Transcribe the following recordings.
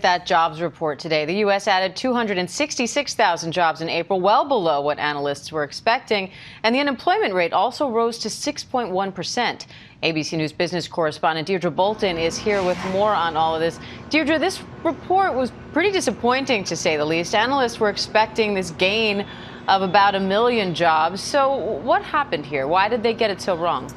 That jobs report today. The U.S. added 266,000 jobs in April, well below what analysts were expecting. And the unemployment rate also rose to 6.1%. ABC News business correspondent Deirdre Bolton is here with more on all of this. Deirdre, this report was pretty disappointing, to say the least. Analysts were expecting this gain of about 1 million jobs. So what happened here? Why did they get it so wrong?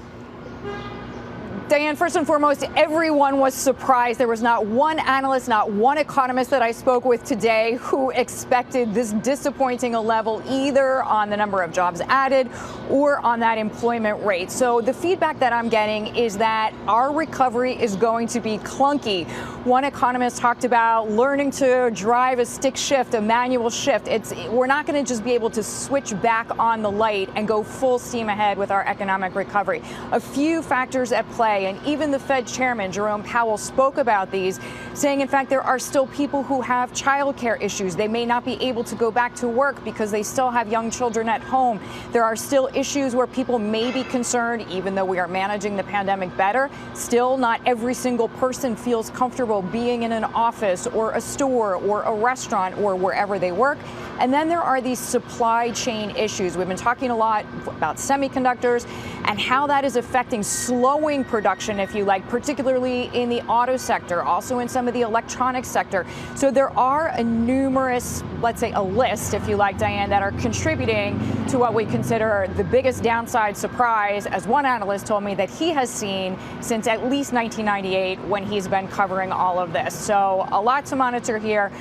Diane, first and foremost, everyone was surprised. There was not one analyst, not one economist that I spoke with today who expected this disappointing a level either on the number of jobs added or on that employment rate. So the feedback that I'm getting is that our recovery is going to be clunky. One economist talked about learning to drive a stick shift, a manual shift. We're not going to just be able to switch back on the light and go full steam ahead with our economic recovery. A few factors at play. And even the Fed chairman, Jerome Powell, spoke about these, saying, in fact, there are still people who have childcare issues. They may not be able to go back to work because they still have young children at home. There are still issues where people may be concerned, even though we are managing the pandemic better. Still, not every single person feels comfortable being in an office or a store or a restaurant or wherever they work. And then there are these supply chain issues. We've been talking a lot about semiconductors and how that is affecting slowing production, if you like, particularly in the auto sector, also in some of the electronics sector. So there are a numerous, let's say a list, if you like, Diane, that are contributing to what we consider the biggest downside surprise, as one analyst told me, that he has seen since at least 1998 when he's been covering all of this. So a lot to monitor here.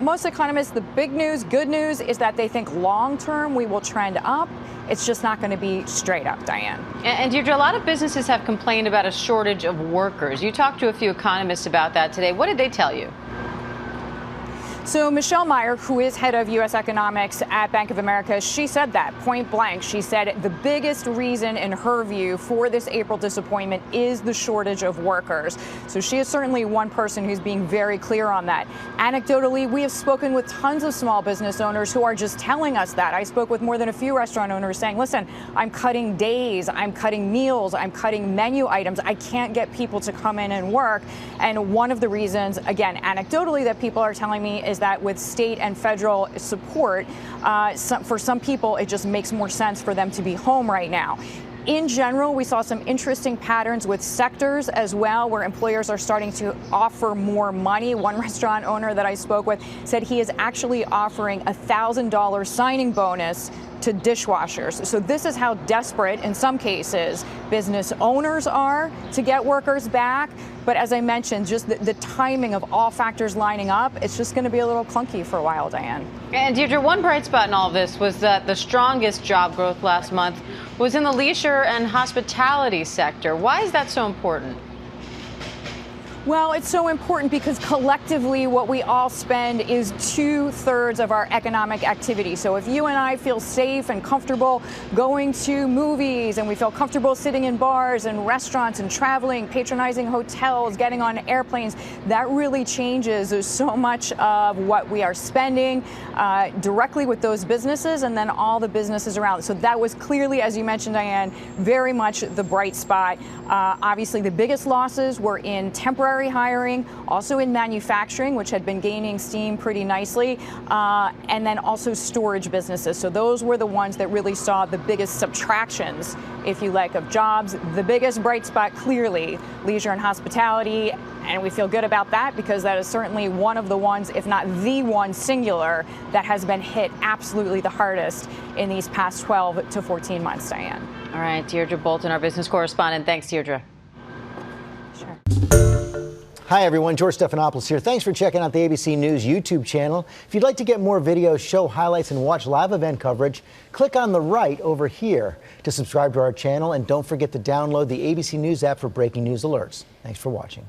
Most economists, the big news, good news, is that they think long term we will trend up. It's just not going to be straight up, Diane. And Deirdre, a lot of businesses have complained about a shortage of workers. You talked to a few economists about that today. What did they tell you? So Michelle Meyer, who is head of U.S. economics at Bank of America, she said that point blank. She said the biggest reason in her view for this April disappointment is the shortage of workers. So she is certainly one person who's being very clear on that. Anecdotally, we have spoken with tons of small business owners who are just telling us that. I spoke with more than a few restaurant owners saying, listen, I'm cutting days, I'm cutting meals, I'm cutting menu items. I can't get people to come in and work. And one of the reasons, again, anecdotally, that people are telling me is that with state and federal support, for some people, it just makes more sense for them to be home right now. In general, we saw some interesting patterns with sectors as well, where employers are starting to offer more money. One restaurant owner that I spoke with said he is actually offering a $1,000 signing bonus to dishwashers. So this is how desperate, in some cases, business owners are to get workers back. But as I mentioned, just the timing of all factors lining up, it's just going to be a little clunky for a while, Diane. And Deirdre, one bright spot in all of this was that the strongest job growth last month was in the leisure and hospitality sector. Why is that so important? Well, it's so important because collectively what we all spend is 2/3 of our economic activity. So if you and I feel safe and comfortable going to movies, and we feel comfortable sitting in bars and restaurants and traveling, patronizing hotels, getting on airplanes, that really changes so much of what we are spending directly with those businesses and then all the businesses around. So that was clearly, as you mentioned, Diane, very much the bright spot. Obviously, the biggest losses were in temporary hiring, also in manufacturing, which had been gaining steam pretty nicely, and then also storage businesses. So those were the ones that really saw the biggest subtractions, if you like, of jobs. The biggest bright spot, clearly, leisure and hospitality. And we feel good about that because that is certainly one of the ones, if not the one singular, that has been hit absolutely the hardest in these past 12 to 14 months, Diane. All right, Deirdre Bolton, our business correspondent. Thanks, Deirdre. Sure. Hi, everyone. George Stephanopoulos here. Thanks for checking out the ABC News YouTube channel. If you'd like to get more videos, show highlights, and watch live event coverage, click on the right over here to subscribe to our channel. And don't forget to download the ABC News app for breaking news alerts. Thanks for watching.